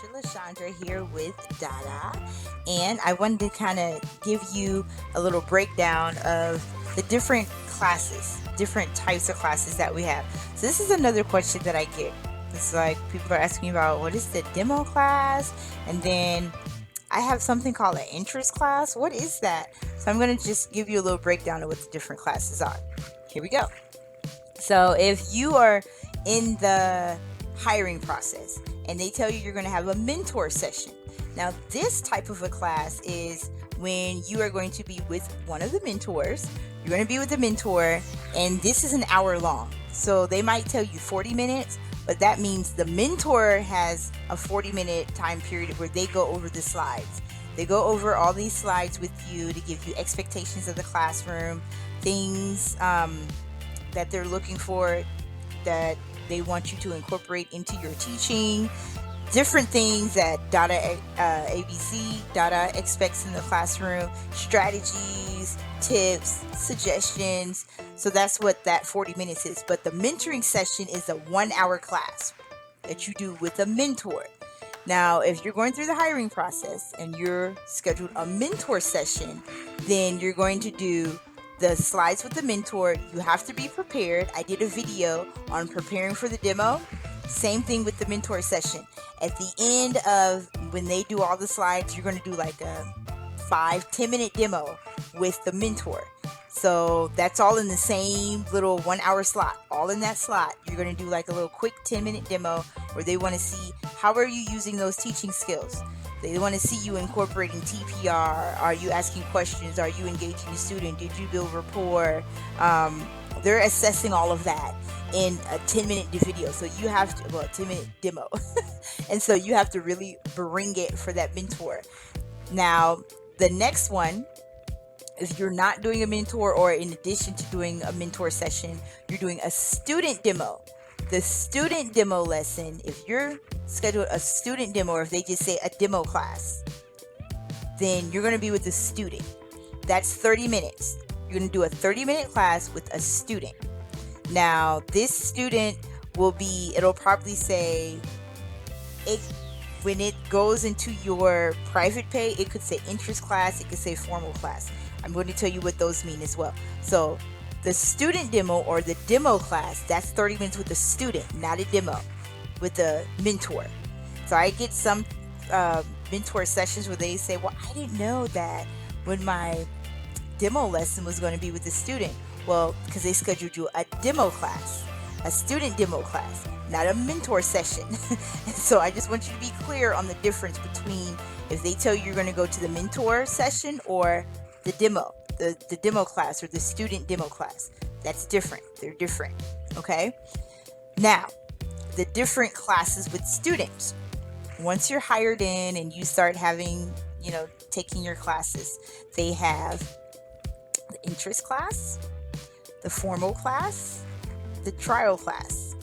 teacher LaShundra here with DaDa, and I wanted to kind of give you a little breakdown of the different classes, different types of classes that we have. So this is another question that I get. It's like people are asking me about what is the demo class, and then I have something called an interest class. What is that? So I'm going to just give you a little breakdown of what the different classes are. Here we go. So if you are in the hiring process and they tell you you're going to have a mentor session. Now, this type of a class is when you are going to be with one of the mentors. You're going to be with the mentor, and this is an hour long. So they might tell you 40 minutes, but that means the mentor has a 40-minute time period where they go over the slides. They go over all these slides with you to give you expectations of the classroom, things that they're looking for that they want you to incorporate into your teaching, different things that DaDa expects in the classroom, strategies, tips, suggestions. So that's what that 40 minutes is. But the mentoring session is a 1-hour class that you do with a mentor. Now, if you're going through the hiring process and you're scheduled a mentor session, then you're going to do the slides with the mentor. You have to be prepared. I did a video on preparing for the demo. Same thing with the mentor session. At the end of when they do all the slides, you're going to do like a 5-10 minute demo with the mentor. So that's all in the same little 1-hour slot. All in that slot, you're going to do like a little quick 10-minute demo where they want to see how are you using those teaching skills. They want to see you incorporating TPR. Are you asking questions? Are you engaging the student? Did you build rapport? They're assessing all of that in a 10-minute video. So you have to, 10-minute demo. And so you have to really bring it for that mentor. Now, the next one, if you're not doing a mentor, or in addition to doing a mentor session, you're doing a student demo. The student demo lesson, if you're scheduled a student demo, or if they just say a demo class, then you're going to be with the student. That's 30 minutes. You're going to do a 30-minute class with a student. Now, this student it'll probably say, when it goes into your private pay, it could say interest class, it could say formal class. I'm going to tell you what those mean as well. So the student demo or the demo class, that's 30 minutes with the student, not a demo with the mentor. So I get some mentor sessions where they say, well, I didn't know that when my demo lesson was going to be with the student. Well, because they scheduled you a demo class, a student demo class, not a mentor session. So I just want you to be clear on the difference between if they tell you you're going to go to the mentor session or the demo, the demo class or the student demo class. That's different. They're different. Okay. Now, the different classes with students. Once you're hired in and you start having, taking your classes, they have the interest class, the formal class, the trial class.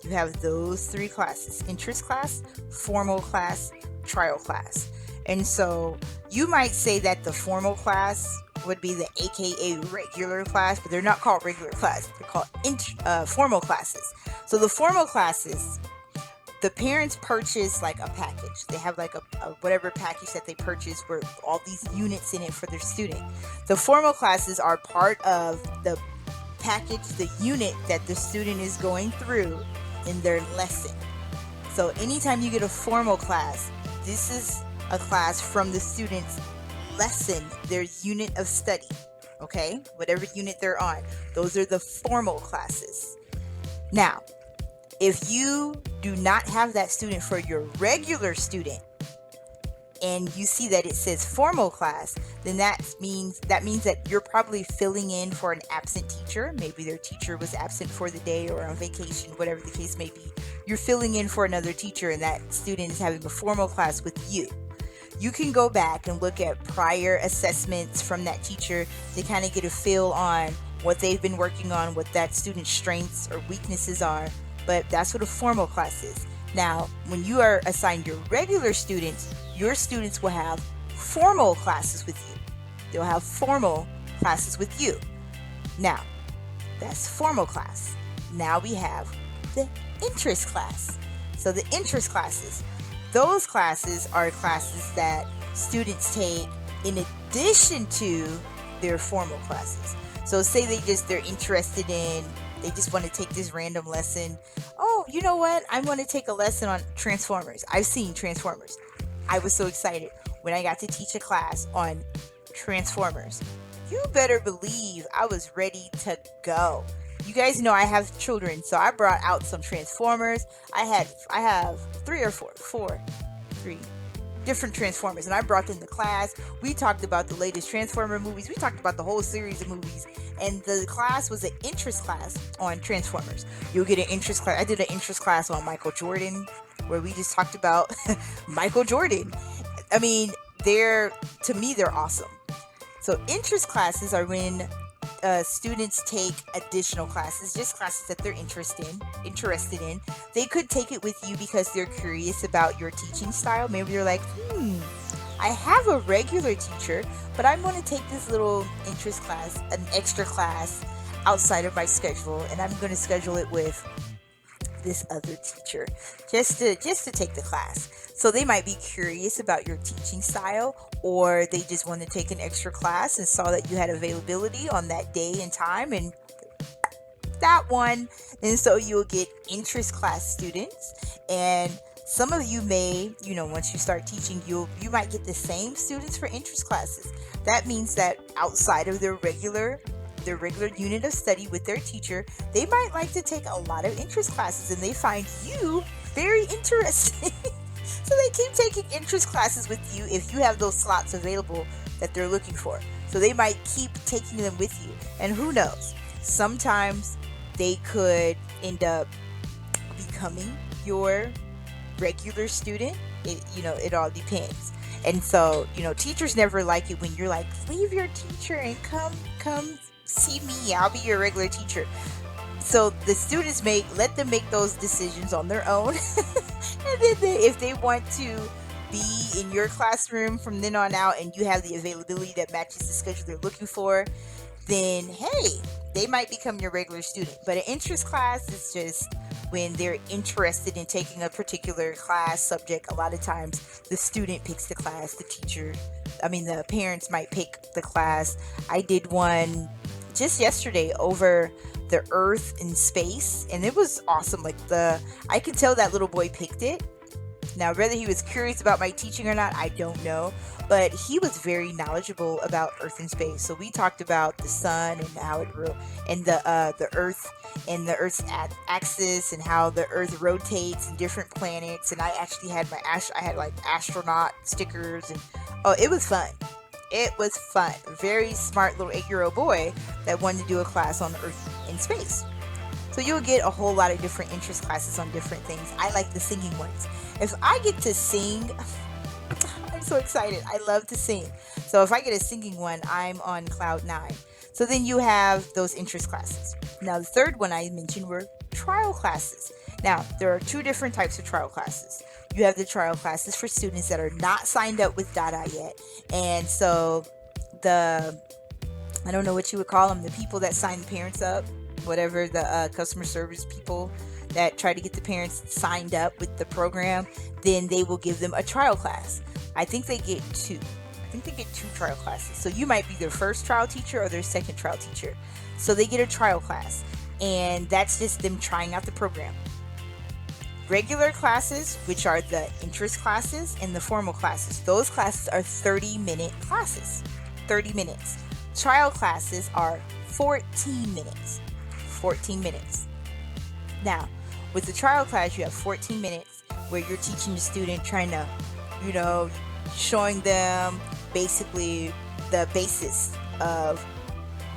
You have those 3 classes: interest class, formal class, trial class. And so you might say that the formal class would be the AKA regular class, but they're not called regular class. They're called formal classes. So the formal classes, the parents purchase like a package. They have like a whatever package that they purchase with all these units in it for their student. The formal classes are part of the package, the unit that the student is going through in their lesson. So anytime you get a formal class, this is a class from the student's lesson, their unit of study. Okay, whatever unit they're on, those are the formal classes. Now, if you do not have that student for your regular student and you see that it says formal class, then that means that you're probably filling in for an absent teacher. Maybe their teacher was absent for the day or on vacation, whatever the case may be. You're filling in for another teacher and that student is having a formal class with you. You can go back and look at prior assessments from that teacher to kind of get a feel on what they've been working on, what that student's strengths or weaknesses are. But that's what a formal class is. Now, when you are assigned your regular students, your students will have formal classes with you. They'll have formal classes with you. Now, that's formal class. Now we have the interest class. So the interest classes, Those classes are classes that students take in addition to their formal classes. So say they're interested in, they just want to take this random lesson. Oh, you know what? I want to take a lesson on Transformers. I've seen Transformers. I was so excited when I got to teach a class on Transformers. You better believe I was ready to go. You guys know I have children, so I brought out some Transformers. I have three different Transformers, and I brought them to class. We talked about the latest Transformer movies. We talked about the whole series of movies, and the class was an interest class on Transformers. You'll get an interest class. I did an interest class on Michael Jordan, where we just talked about Michael Jordan. I mean, to me, they're awesome. So interest classes are when students take additional classes, just classes that they're interested in. They could take it with you because they're curious about your teaching style. Maybe you're like, I have a regular teacher, but I'm going to take this little interest class, an extra class outside of my schedule, and I'm going to schedule it with this other teacher just to take the class. So they might be curious about your teaching style, or they just want to take an extra class and saw that you had availability on that day and time and that one. And so you'll get interest class students, and some of you may, once you start teaching, you might get the same students for interest classes. That means that outside of their regular unit of study with their teacher, they might like to take a lot of interest classes, and they find you very interesting. So they keep taking interest classes with you if you have those slots available that they're looking for. So they might keep taking them with you. And who knows? Sometimes they could end up becoming your regular student. It all depends. And so, teachers never like it when you're like, leave your teacher and come see me. I'll be your regular teacher. So the students let them make those decisions on their own. And then if they want to be in your classroom from then on out, and you have the availability that matches the schedule they're looking for, then hey, they might become your regular student. But an interest class is just when they're interested in taking a particular class subject. A lot of times the student picks the class, the parents might pick the class. I did one just yesterday over the Earth and space, and it was awesome. I could tell that little boy picked it. Now, whether he was curious about my teaching or not, I don't know, but he was very knowledgeable about Earth and space. So we talked about the sun and how and the Earth and the Earth's axis, and how the Earth rotates, and different planets. And I actually had astronaut stickers, and it was fun. It was fun. Very smart little 8-year-old boy that wanted to do a class on Earth and space. So you'll get a whole lot of different interest classes on different things. I like the singing ones. If I get to sing, I'm so excited. I love to sing. So if I get a singing one, I'm on cloud 9. So then you have those interest classes. Now the third one I mentioned were trial classes. Now there are two different types of trial classes. You have the trial classes for students that are not signed up with DaDa yet. And so I don't know what you would call them, the people that sign the parents up, whatever, the customer service people that try to get the parents signed up with the program, then they will give them a trial class. I think they get two trial classes. So you might be their first trial teacher or their second trial teacher. So they get a trial class, and that's just them trying out the program. Regular classes, which are the interest classes, and the formal classes, those classes are 30-minute classes. 30 minutes. Trial classes are 14 minutes. 14 minutes. Now, with the trial class, you have 14 minutes where you're teaching the student, trying to, showing them basically the basis of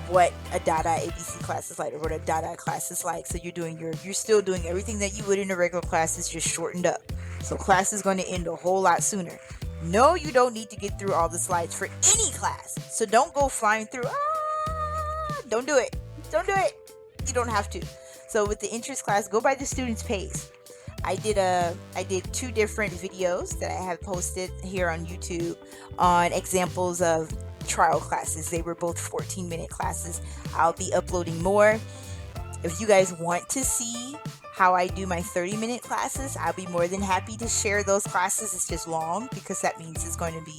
what a DaDa ABC class is like, or what a DaDa class is like. So you're still doing everything that you would in a regular class, it's just shortened up. So class is going to end a whole lot sooner. No, you don't need to get through all the slides for any class. So don't go flying through. Don't do it. Don't do it. You don't have to. So with the interest class, go by the student's pace. I did 2 different videos that I have posted here on YouTube on examples of trial classes. They were both 14-minute classes. I'll be uploading more. If you guys want to see how I do my 30-minute classes, I'll be more than happy to share those classes. It's just long because that means it's going to be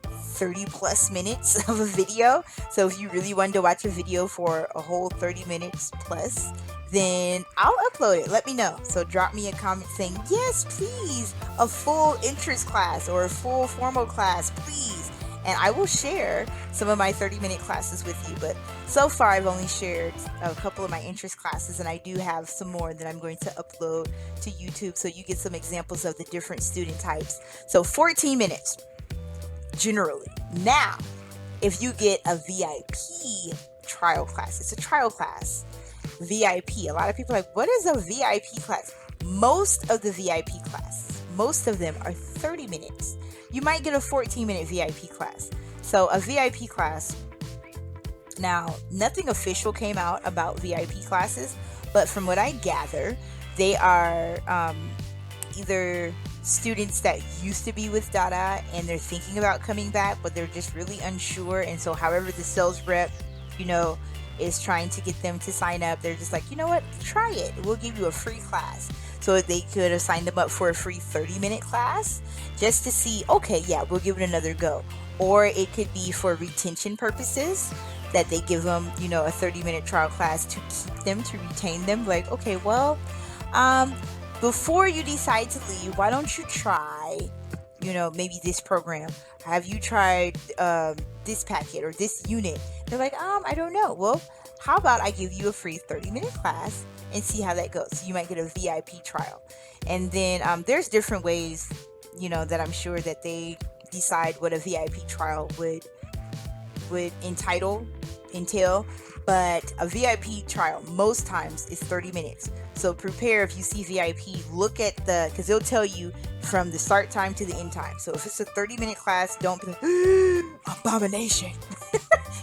30 plus minutes of a video. So if you really wanted to watch a video for a whole 30 minutes plus, then I'll upload it. Let me know. So drop me a comment saying, yes, please, a full interest class or a full formal class, please. And I will share some of my 30-minute classes with you. But so far, I've only shared a couple of my interest classes, and I do have some more that I'm going to upload to YouTube so you get some examples of the different student types. So 14 minutes, generally. Now, if you get a VIP trial class, it's a trial class. VIP. A lot of people are like, what is a VIP class? Most of the VIP classes, most of them are 30 minutes. You might get a 14-minute VIP class. So a VIP class, now nothing official came out about VIP classes, but from what I gather, they are either students that used to be with DaDa and they're thinking about coming back, but they're just really unsure. And so however the sales rep, is trying to get them to sign up, they're just like, you know what, try it. We'll give you a free class. So they could have signed them up for a free 30-minute class just to see, okay, yeah, we'll give it another go. Or it could be for retention purposes that they give them, a 30-minute trial class to keep them, to retain them. Like, okay, well, before you decide to leave, why don't you try, maybe this program? Have you tried this packet or this unit? They're like, I don't know. Well, how about I give you a free 30-minute class and see how that goes? So you might get a VIP trial. And then there's different ways, that I'm sure that they decide what a VIP trial would entail. But a VIP trial most times is 30 minutes. So prepare, if you see VIP, look at because they'll tell you from the start time to the end time. So if it's a 30-minute class, don't be like, abomination.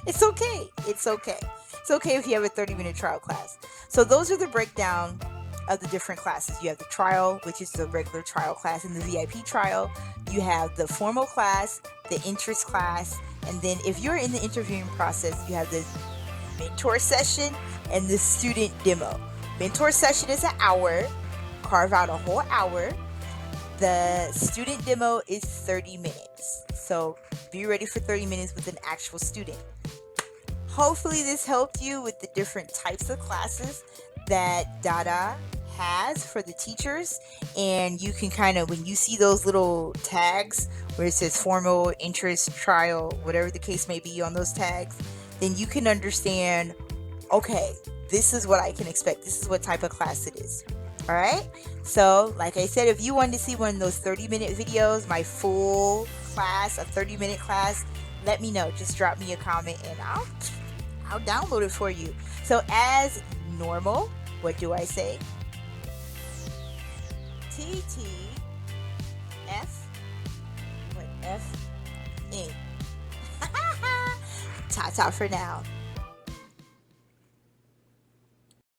It's okay. It's okay. It's okay if you have a 30-minute trial class. So those are the breakdown of the different classes. You have the trial, which is the regular trial class, and the VIP trial. You have the formal class, the interest class, and then if you're in the interviewing process, you have the mentor session and the student demo. Mentor session is an hour. Carve out a whole hour. The student demo is 30 minutes. So be ready for 30 minutes with an actual student. Hopefully this helped you with the different types of classes that DaDa has for the teachers. And you can kind of, when you see those little tags where it says formal, interest, trial, whatever the case may be on those tags, then you can understand, okay, this is what I can expect. This is what type of class it is. All right. So like I said, if you wanted to see one of those 30-minute videos, my full class, a 30-minute class, let me know. Just drop me a comment and I'll download it for you. So as normal, what do I say? F-N. Ta-ta for now.